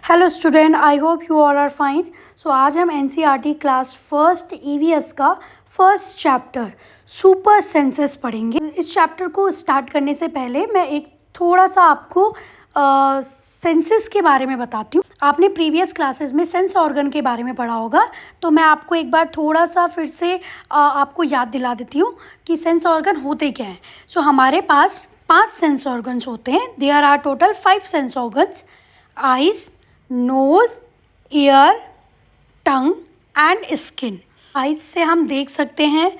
Hello student, I hope you all are fine. So आज हम NCERT class first EVS का first chapter super senses पढ़ेंगे। इस chapter को स्टार्ट करने से पहले मैं एक थोड़ा सा आपको सेंसेस के बारे में बताती हूँ। आपने प्रीवियस क्लासेस में सेंस ऑर्गन के बारे में पढ़ा होगा, तो मैं आपको एक बार थोड़ा सा फिर से आपको याद दिला देती हूँ कि सेंस ऑर्गन होते क्या हैं। सो हमारे पास 5 सेंस ऑर्गन्स होते हैं। There are total 5 sense organs: eyes, nose, ear, tongue and skin. Eyes से हम देख सकते हैं,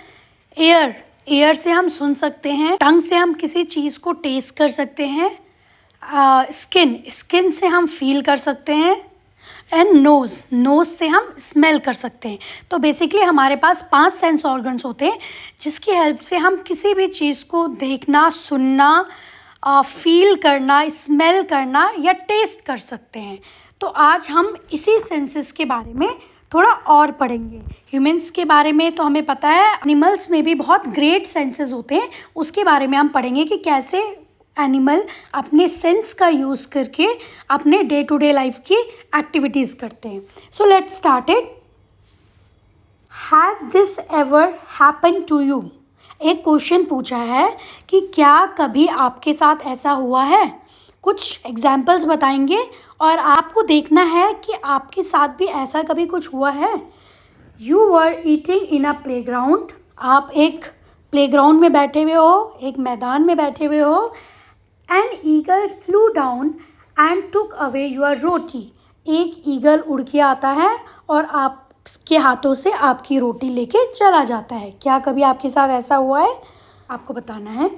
एयर से हम सुन सकते हैं, टंग से हम किसी चीज़ को टेस्ट कर सकते हैं, स्किन से हम फील कर सकते हैं, एंड नोज से हम स्मेल कर सकते हैं। तो बेसिकली हमारे पास 5 सेंस ऑर्गन्स होते हैं जिसकी हेल्प से हम किसी भी चीज़ को देखना, सुनना, फील करना, स्मेल करना या टेस्ट कर सकते हैं। तो आज हम इसी सेंसेस के बारे में थोड़ा और पढ़ेंगे। ह्यूमंस के बारे में तो हमें पता है, एनिमल्स में भी बहुत ग्रेट सेंसेस होते हैं, उसके बारे में हम पढ़ेंगे कि कैसे एनिमल अपने सेंस का यूज़ करके अपने डे टू डे लाइफ की एक्टिविटीज़ करते हैं। So let's start it. Has this ever happen to you? एक क्वेश्चन पूछा है कि क्या कभी आपके साथ ऐसा हुआ है। कुछ एग्जाम्पल्स बताएंगे और आपको देखना है कि आपके साथ भी ऐसा कभी कुछ हुआ है। You were eating in a playground. आप एक प्लेग्राउंड में बैठे हुए हो, एक मैदान में बैठे हुए हो। An eagle flew down and took away your roti. एक ईगल उड़ के आता है और आपके हाथों से आपकी रोटी लेके चला जाता है। क्या कभी आपके साथ ऐसा हुआ है? आपको बताना है।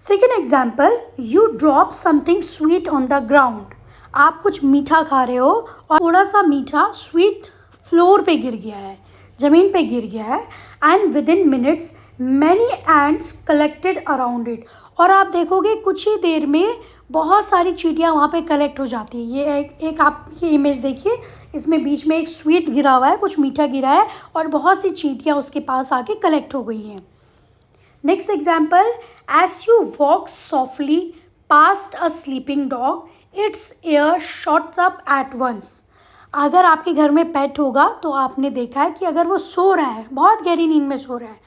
Second example, you drop something sweet on the ground. आप कुछ मीठा खा रहे हो और थोड़ा सा मीठा स्वीट फ्लोर पे गिर गया है, ज़मीन पे गिर गया है। And with in minutes many ends collected around it. और आप देखोगे कुछ ही देर में बहुत सारी चींटियाँ वहाँ पे कलेक्ट हो जाती है। ये एक आप ये इमेज देखिए, इसमें बीच में एक स्वीट गिरा हुआ है, कुछ मीठा गिरा है और बहुत सी चींटियाँ उसके पास आके कलेक्ट हो गई हैं। Next example, as you walk softly past a sleeping dog, its ear shoots up at once. अगर आपके घर में पेट होगा तो आपने देखा है कि अगर वो सो रहा है, बहुत गहरी नींद में सो रहा है,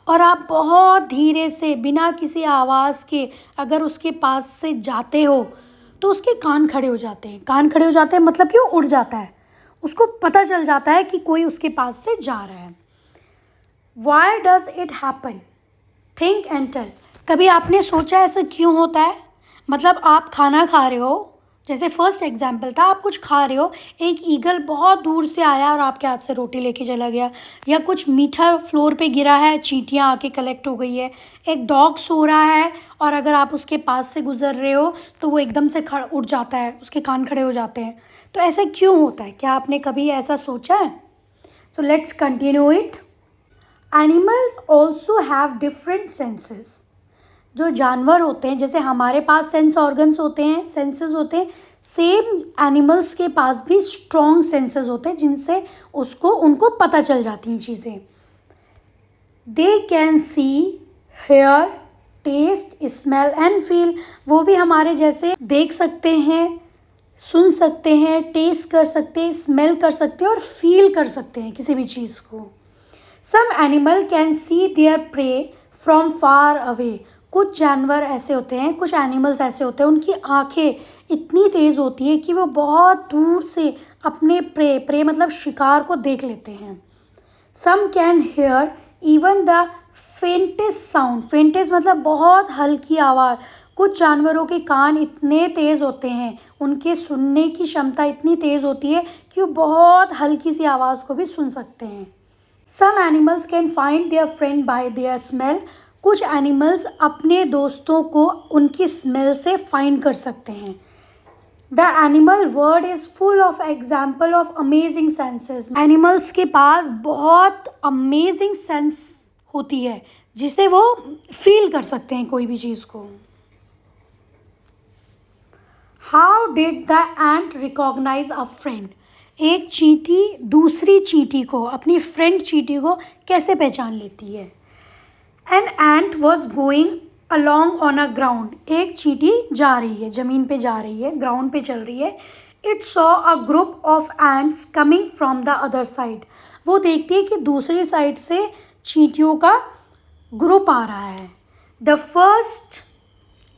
और आप बहुत धीरे से बिना किसी आवाज़ के अगर उसके पास से जाते हो तो उसके कान खड़े हो जाते हैं। कान खड़े हो जाते हैं मतलब कि वो उड़ जाता है, उसको पता चल जाता है कि कोई उसके पास से जा रहा है। Why does it happen? Think and tell. कभी आपने सोचा ऐसा क्यों होता है? मतलब आप खाना खा रहे हो, जैसे फर्स्ट एग्जाम्पल था, आप कुछ खा रहे हो, एक ईगल बहुत दूर से आया और आपके हाथ से रोटी लेके चला गया, या कुछ मीठा फ्लोर पे गिरा है, चींटियाँ आके कलेक्ट हो गई है, एक डॉग सो रहा है और अगर आप उसके पास से गुजर रहे हो तो वो एकदम से उठ जाता है, उसके कान खड़े हो जाते हैं। तो ऐसा क्यों होता है? क्या आपने कभी ऐसा सोचा है? So let's continue it. Animals also have different senses. जो जानवर होते हैं, जैसे हमारे पास सेंस ऑर्गन्स होते हैं, सेंसेस होते हैं, सेम एनिमल्स के पास भी स्ट्रॉन्ग सेंसेस होते हैं जिनसे उनको पता चल जाती हैं चीज़ें। They can see, hear, taste, smell and feel. वो भी हमारे जैसे देख सकते हैं, सुन सकते हैं, टेस्ट कर सकते हैं, स्मेल कर सकते हैं और फील कर सकते हैं किसी भी चीज़ को। Some animal can see their prey from far away. कुछ जानवर ऐसे होते हैं, कुछ एनिमल्स ऐसे होते हैं, उनकी आंखें इतनी तेज़ होती है कि वो बहुत दूर से अपने प्रे मतलब शिकार को देख लेते हैं। Some can hear even the faintest sound. Faintest मतलब बहुत हल्की आवाज़। कुछ जानवरों के कान इतने तेज़ होते हैं, उनके सुनने की क्षमता इतनी तेज़ होती है कि वो बहुत हल्की सी आवाज़ को भी सुन सकते हैं। Some animals can find their friend by their smell. कुछ एनिमल्स अपने दोस्तों को उनकी स्मेल से फाइंड कर सकते हैं। The animal word is full of example of amazing senses. Animals के पास बहुत अमेजिंग सेंस होती है जिसे वो फील कर सकते हैं कोई भी चीज़ को। How did the ant recognise a friend? एक चींटी दूसरी चींटी को, अपनी फ्रेंड चींटी को कैसे पहचान लेती है? An ant was going along on a ground. एक चींटी जा रही है, ज़मीन पे जा रही है, ग्राउंड पे चल रही है। It saw a group of ants coming from the other side. वो देखती है कि दूसरी साइड से चींटियों का ग्रुप आ रहा है। The first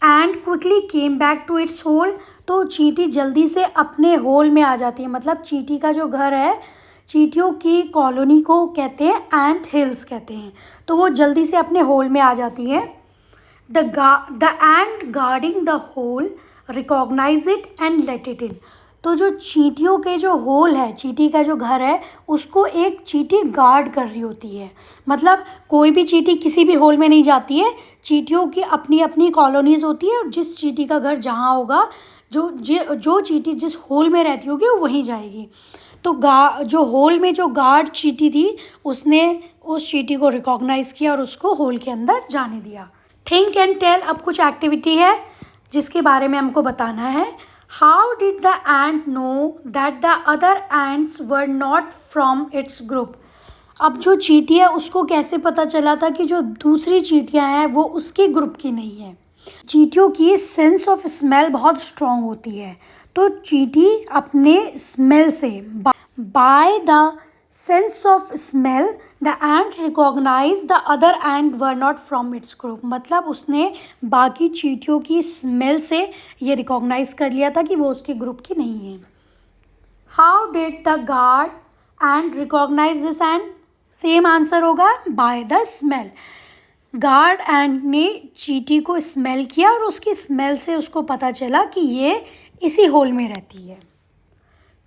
ant quickly came back to its hole. तो चींटी जल्दी से अपने होल में आ जाती है, मतलब चींटी का जो घर है, चींटियों की कॉलोनी को कहते हैं एंट हिल्स कहते हैं। तो वो जल्दी से अपने होल में आ जाती है। The ant guarding the hole recognize it and let it in। तो जो चींटियों के जो होल है, चींटी का जो घर है, उसको एक चींटी गार्ड कर रही होती है। मतलब कोई भी चींटी किसी भी होल में नहीं जाती है, चींटियों की अपनी अपनी कॉलोनीज़ होती है और जिस चींटी का घर जहाँ होगा, जो चींटी जिस होल में रहती होगी वो वहीं जाएगी। तो जो होल में जो गार्ड चींटी थी, उसने उस चींटी को रिकॉग्नाइज़ किया और उसको होल के अंदर जाने दिया। थिंक एंड टेल, अब कुछ एक्टिविटी है जिसके बारे में हमको बताना है। How did the ant know that the other ants were not from its group. अब जो चींटी है उसको कैसे पता चला था कि जो दूसरी चींटियां हैं वो उसके ग्रुप की नहीं है। चींटियों की सेंस ऑफ स्मेल बहुत स्ट्रॉन्ग होती है। तो चींटी अपने स्मेल से, by the sense of smell the ant recognise the other ant were not from its group. मतलब उसने बाकी चींटियों की स्मेल से ये रिकॉग्नाइज कर लिया था कि वो उसके ग्रुप की नहीं है। How did the guard ant recognise this ant. Same answer होगा, by the smell. Guard ant ने चींटी को स्मेल किया और उसकी स्मेल से उसको पता चला कि ये इसी होल में रहती है।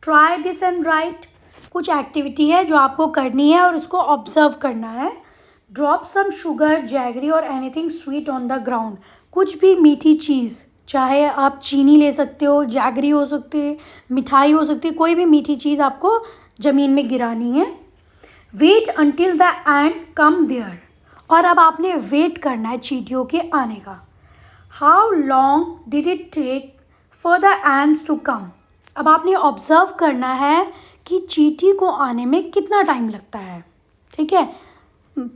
Try this and right. कुछ एक्टिविटी है जो आपको करनी है और उसको ऑब्जर्व करना है। ड्रॉप सम शुगर, जैगरी और anything sweet on the ground. कुछ भी मीठी चीज़, चाहे आप चीनी ले सकते हो, जैगरी हो सकती है, मिठाई हो सकती है, कोई भी मीठी चीज़ आपको ज़मीन में गिरानी है। Wait until the ant come there. और अब आपने वेट करना है चींटियों के आने का। How long did it take for the ants to come. अब आपने ऑब्जर्व करना है कि चींटी को आने में कितना टाइम लगता है। ठीक है,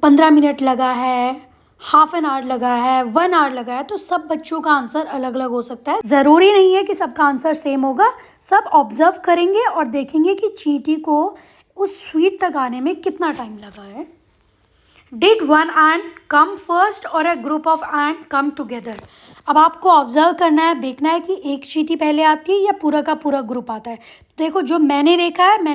15 मिनट लगा है, हाफ एन आवर लगा है, 1 आवर लगा है। तो सब बच्चों का आंसर अलग अलग हो सकता है, ज़रूरी नहीं है कि सबका आंसर सेम होगा। सब ऑब्जर्व करेंगे और देखेंगे कि चींटी को उस स्वीट तक आने में कितना टाइम लगा है। Did one ant come first or a group of ant come together. अब आपको ऑब्जर्व करना है, देखना है कि एक चींटी पहले आती है या पूरा का पूरा ग्रुप आता है। देखो, जो मैंने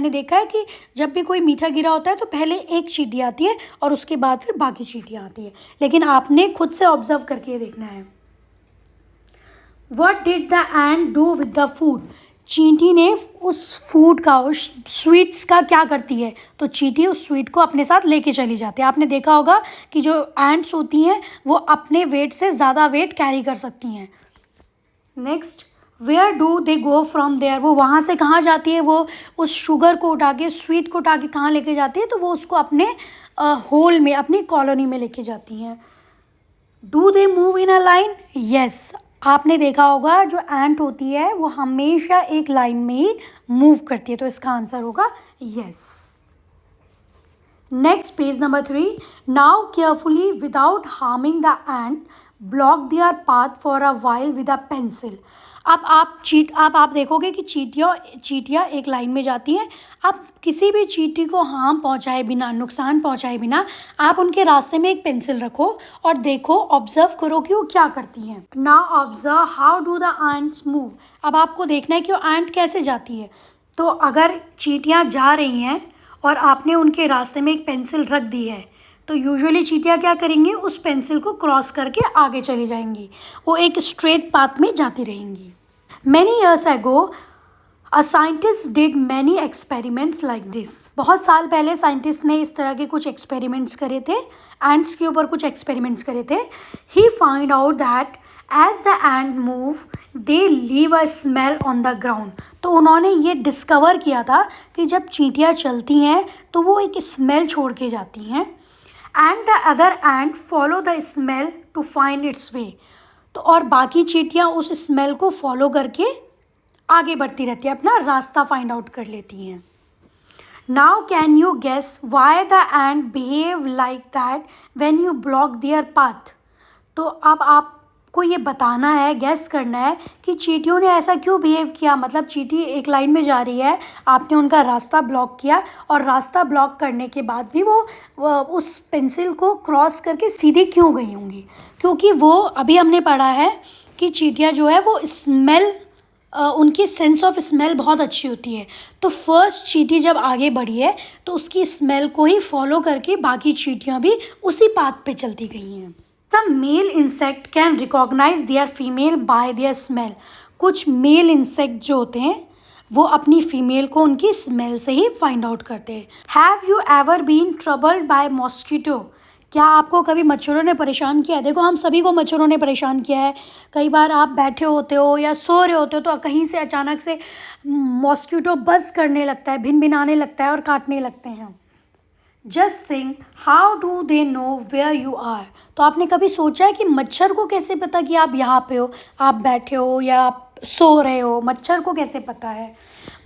देखा है कि जब भी कोई मीठा गिरा होता है तो पहले एक चींटी आती है और उसके बाद फिर बाकी चींटियाँ आती है। लेकिन आपने खुद से ऑब्जर्व करके देखना है। What did the ant do with the food. चींटी ने उस फूड का, उस स्वीट्स का क्या करती है, तो चींटी उस स्वीट को अपने साथ लेके चली जाती है। आपने देखा होगा कि जो एंट्स होती हैं वो अपने वेट से ज़्यादा वेट कैरी कर सकती हैं। Next, where do they go from there. वो वहाँ से कहाँ जाती है, वो उस शुगर को उठा के, स्वीट को उठा के कहाँ लेके जाती है, तो वो उसको अपने होल में, अपनी कॉलोनी में लेके जाती हैं। Do they move in a line. Yes, आपने देखा होगा जो एंट होती है वो हमेशा एक लाइन में ही मूव करती है। तो इसका आंसर होगा yes. Next, page number 3। Now carefully without harming the ant block their path for a while with a pencil. अब आप देखोगे कि चींटियाँ एक लाइन में जाती हैं। आप किसी भी चींटी को हार्म पहुंचाए बिना, नुकसान पहुंचाए बिना, आप उनके रास्ते में एक पेंसिल रखो और देखो, ऑब्जर्व करो कि वो क्या करती हैं। Now observe how do the ants move. अब आपको देखना है कि वो एंट कैसे जाती है। तो अगर चींटियाँ जा रही हैं और आपने उनके रास्ते में एक पेंसिल रख दी है, तो यूजुअली चींटियाँ क्या करेंगी, उस पेंसिल को क्रॉस करके आगे चली जाएंगी। वो एक स्ट्रेट पाथ में जाती रहेंगी। Many years ago, a scientist did many experiments like this। बहुत साल पहले साइंटिस्ट ने इस तरह के कुछ एक्सपेरिमेंट्स करे थे, एंट्स के ऊपर कुछ एक्सपेरिमेंट्स करे थे। He found out that as the ant move, they leave a smell on the ground। तो उन्होंने ये डिस्कवर किया था कि जब चींटियाँ चलती हैं तो वो एक स्मेल छोड़ के जाती हैं। And the other ant follow the smell to find its way। तो और बाकी चींटियाँ उस स्मेल को फॉलो करके आगे बढ़ती रहती है, अपना रास्ता फाइंड आउट कर लेती हैं। Now can you guess why the ant behave like that when you block their path. तो अब आपको आपको ये बताना है, गेस करना है कि चींटियों ने ऐसा क्यों बिहेव किया। मतलब चींटी एक लाइन में जा रही है, आपने उनका रास्ता ब्लॉक किया और रास्ता ब्लॉक करने के बाद भी वो उस पेंसिल को क्रॉस करके सीधी क्यों गई होंगी। क्योंकि वो अभी हमने पढ़ा है कि चींटियाँ जो है वो स्मेल, उनकी सेंस ऑफ स्मेल बहुत अच्छी होती है। तो फर्स्ट चींटी जब आगे बढ़ी है तो उसकी स्मेल को ही फॉलो करके बाकी चींटियाँ भी उसी पाथ पे चलती गई हैं। Some male insect can recognise their female by their smell. कुछ मेल इंसेक्ट जो होते हैं वो अपनी फीमेल को उनकी स्मेल से ही फाइंड आउट करते हैं। Have you ever been troubled by mosquito. क्या आपको कभी मच्छरों ने परेशान किया है। देखो हम सभी को मच्छरों ने परेशान किया है। कई बार आप बैठे होते हो या सो रहे होते हो तो कहीं से अचानक से मॉस्किटो बज़ करने लगता है, भिनभिनाने लगता है और काटने लगते हैं। Just think how do they know where you are. तो आपने कभी सोचा है कि मच्छर को कैसे पता कि आप यहाँ पे हो, आप बैठे हो या आप सो रहे हो। मच्छर को कैसे पता है।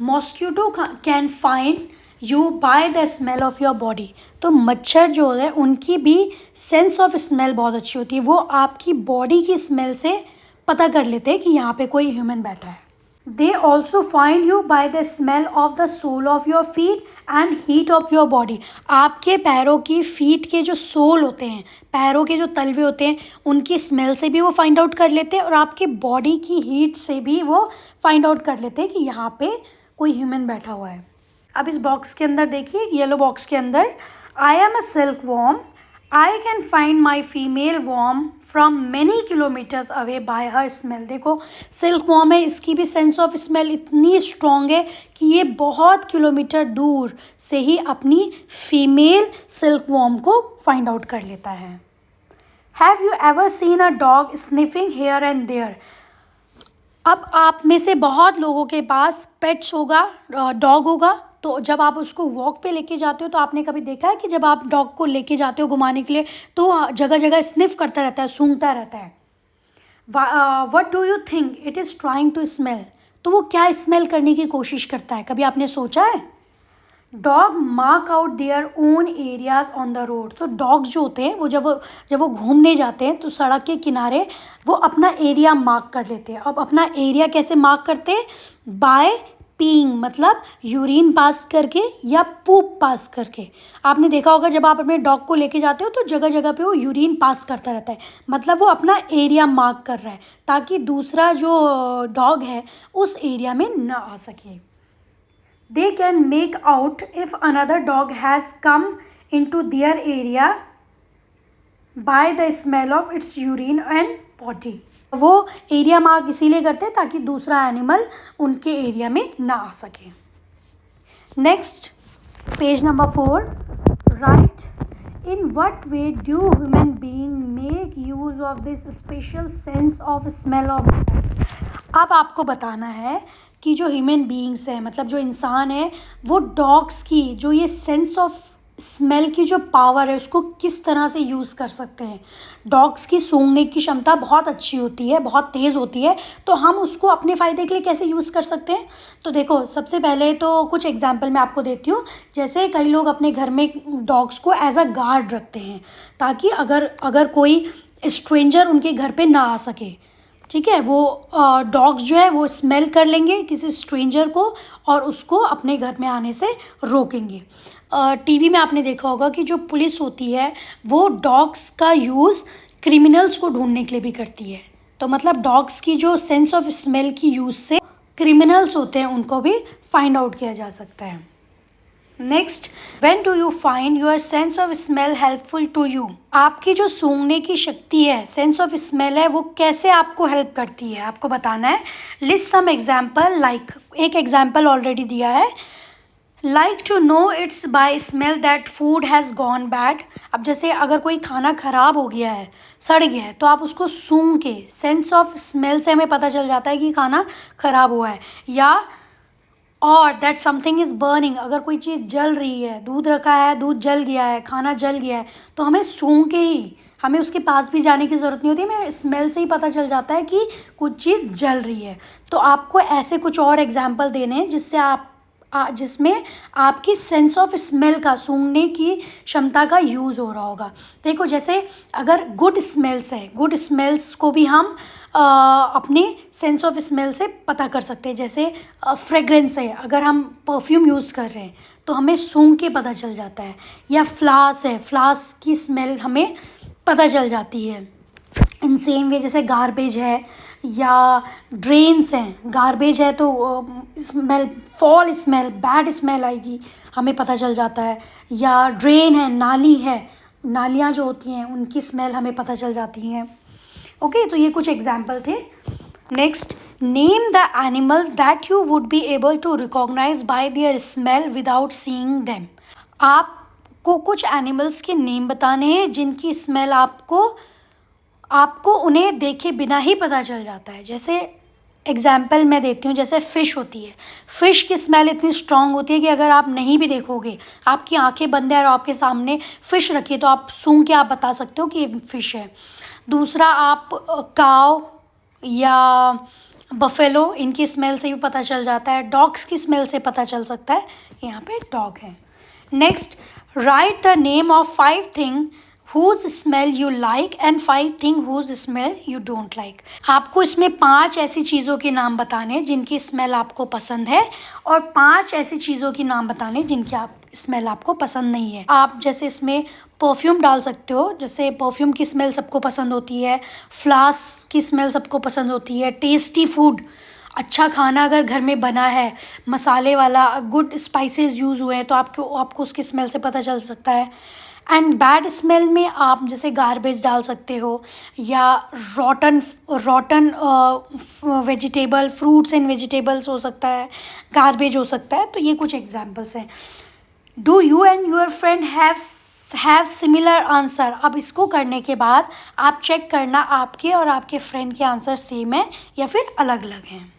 Mosquito can find you by the smell of your body. तो मच्छर जो है उनकी भी सेंस ऑफ स्मेल बहुत अच्छी होती है। वो आपकी बॉडी की स्मेल से पता कर लेते हैं कि यहाँ पे कोई ह्यूमन बैठा है। They also find you by the smell of the sole of your feet and heat of your body. आपके पैरों की फीट के जो सोल होते हैं, पैरों के जो तलवे होते हैं, उनकी स्मेल से भी वो फाइंड आउट कर लेते हैं और आपके बॉडी की हीट से भी वो फाइंड आउट कर लेते हैं कि यहाँ पे कोई ह्यूमन बैठा हुआ है। अब इस बॉक्स के अंदर देखिए, येलो बॉक्स के अंदर, I am a silk worm, I can find my female worm from many kilometres away by her smell. देखो सिल्क वॉर्म है, इसकी भी सेंस ऑफ स्मेल इतनी स्ट्रॉन्ग है कि ये बहुत किलोमीटर दूर से ही अपनी फीमेल सिल्क वॉर्म को फाइंड आउट कर लेता है। Have you ever seen a dog sniffing here and there. अब आप में से बहुत लोगों के पास पेट्स होगा, डॉग होगा। तो जब आप उसको वॉक पे लेके जाते हो तो आपने कभी देखा है कि जब आप डॉग को लेके जाते हो घुमाने के लिए तो जगह जगह स्निफ करता रहता है, सूंघता रहता है। What do you think it is trying to smell. तो वो क्या स्मेल करने की कोशिश करता है, कभी आपने सोचा है। Dog mark out their own areas on the road. तो डॉग्स जो होते हैं वो जब वो घूमने जाते हैं तो सड़क के किनारे वो अपना एरिया मार्क कर लेते हैं। अब अपना एरिया कैसे मार्क करते हैं, बाय पीइंग, मतलब यूरिन पास करके या पूप पास करके। आपने देखा होगा जब आप अपने डॉग को लेके जाते हो तो जगह जगह पे वो यूरिन पास करता रहता है, मतलब वो अपना एरिया मार्क कर रहा है ताकि दूसरा जो डॉग है उस एरिया में ना आ सके। They can make out if another dog has come into their area by the smell of its urine and potty. वो एरिया मार्क इसीलिए करते हैं ताकि दूसरा एनिमल उनके एरिया में ना आ सके। Next page number 4, right in what way do human being make use of this special sense of smell of. अब आपको बताना है कि जो ह्यूमन बीइंग्स है, मतलब जो इंसान है, वो डॉग्स की जो ये सेंस ऑफ स्मेल की जो पावर है उसको किस तरह से यूज़ कर सकते हैं। डॉग्स की सूंघने की क्षमता बहुत अच्छी होती है, बहुत तेज़ होती है, तो हम उसको अपने फ़ायदे के लिए कैसे यूज़ कर सकते हैं। तो देखो सबसे पहले तो कुछ एग्जांपल मैं आपको देती हूँ। जैसे कई लोग अपने घर में डॉग्स को एज अ गार्ड रखते हैं ताकि अगर कोई स्ट्रेंजर उनके घर पे ना आ सके, ठीक है। वो डॉग्स जो है वो स्मेल कर लेंगे किसी स्ट्रेंजर को और उसको अपने घर में आने से रोकेंगे। टीवी में आपने देखा होगा कि जो पुलिस होती है वो डॉग्स का यूज़ क्रिमिनल्स को ढूंढने के लिए भी करती है। तो मतलब डॉग्स की जो सेंस ऑफ स्मेल की यूज़ से क्रिमिनल्स होते हैं उनको भी फाइंड आउट किया जा सकता है। Next, when do you find your sense of smell helpful to you. आपकी जो सूंघने की शक्ति है, सेंस ऑफ स्मेल है, वो कैसे आपको हेल्प करती है आपको बताना है। लिस्ट सम एग्जाम्पल, लाइक एक एग्जाम्पल ऑलरेडी दिया है, like to know it's by smell that food has gone bad. अब जैसे अगर कोई खाना ख़राब हो गया है, सड़ गया है, तो आप उसको सूंघ के सेंस ऑफ स्मेल से हमें पता चल जाता है कि खाना ख़राब हुआ है। या और दैट समथिंग इज़ बर्निंग, अगर कोई चीज़ जल रही है, दूध रखा है, दूध जल गया है, खाना जल गया है, तो हमें सूंघ के ही, हमें उसके पास भी जाने की ज़रूरत नहीं होती, हमें स्मेल से ही पता चल जाता है कि कुछ चीज़ जल रही है। तो आपको ऐसे कुछ और एग्जाम्पल देने हैं जिससे आप जिसमें आपकी सेंस ऑफ स्मेल का, सूंघने की क्षमता का यूज़ हो रहा होगा। देखो जैसे अगर गुड स्मेल्स है, गुड स्मेल्स को भी हम अपने सेंस ऑफ स्मेल से पता कर सकते हैं। जैसे फ्रेग्रेंस है, अगर हम परफ्यूम यूज़ कर रहे हैं तो हमें सूंघ के पता चल जाता है। या फ्लास है, फ्लास की स्मेल हमें पता चल जाती है। इन सेम वे जैसे गार्बेज है या ड्रेन्स हैं, गार्बेज है तो smell, fall smell, bad smell आएगी, हमें पता चल जाता है। या ड्रेन है, नाली है, नालियाँ जो होती हैं उनकी स्मेल हमें पता चल जाती हैं। ओके, तो ये कुछ एग्जाम्पल थे। Next, name the animals that you would be able to recognise by their smell without seeing them. आपको कुछ एनिमल्स के नेम बताने हैं जिनकी स्मेल आपको उन्हें देखे बिना ही पता चल जाता है। जैसे एग्जाम्पल मैं देती हूँ, जैसे फ़िश होती है। फ़िश की स्मेल इतनी स्ट्रॉन्ग होती है कि अगर आप नहीं भी देखोगे, आपकी आंखें बंद है और आपके सामने फ़िश रखी है, तो आप सूंघ के आप बता सकते हो कि ये फ़िश है। दूसरा, आप काव या बफेलो, इनकी स्मेल से भी पता चल जाता है। डॉग्स की स्मेल से पता चल सकता है कि यहाँ पे डॉग है। Next, right the name of 5 thing whose smell you like and 5 thing whose smell you don't like। आपको इसमें 5 ऐसी चीज़ों के नाम बताने जिनकी स्मेल आपको पसंद है और 5 ऐसी चीज़ों के नाम बताने जिनकी स्मेल आपको पसंद नहीं है। आप जैसे इसमें परफ्यूम डाल सकते हो, जैसे परफ्यूम की स्मेल सबको पसंद होती है, फ्लास की स्मेल सबको पसंद होती है। टेस्टी फूड, अच्छा खाना अगर घर में बना है, मसाले वाला, गुड स्पाइसेस यूज़ हुए हैं, तो आपको उसकी स्मेल से पता चल सकता है। एंड बैड स्मेल में आप जैसे गार्बेज डाल सकते हो या रॉटन वेजिटेबल, फ्रूट्स एंड वेजिटेबल्स हो सकता है, गार्बेज हो सकता है। तो ये कुछ एग्जांपल्स हैं। Do you and your friend have similar answer. अब इसको करने के बाद आप चेक करना आपके और आपके फ्रेंड के आंसर सेम है या फिर अलग अलग हैं।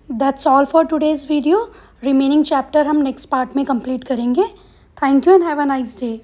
That's all for today's video. Remaining chapter हम नेक्स्ट पार्ट में कंप्लीट करेंगे। Thank you and have a nice day.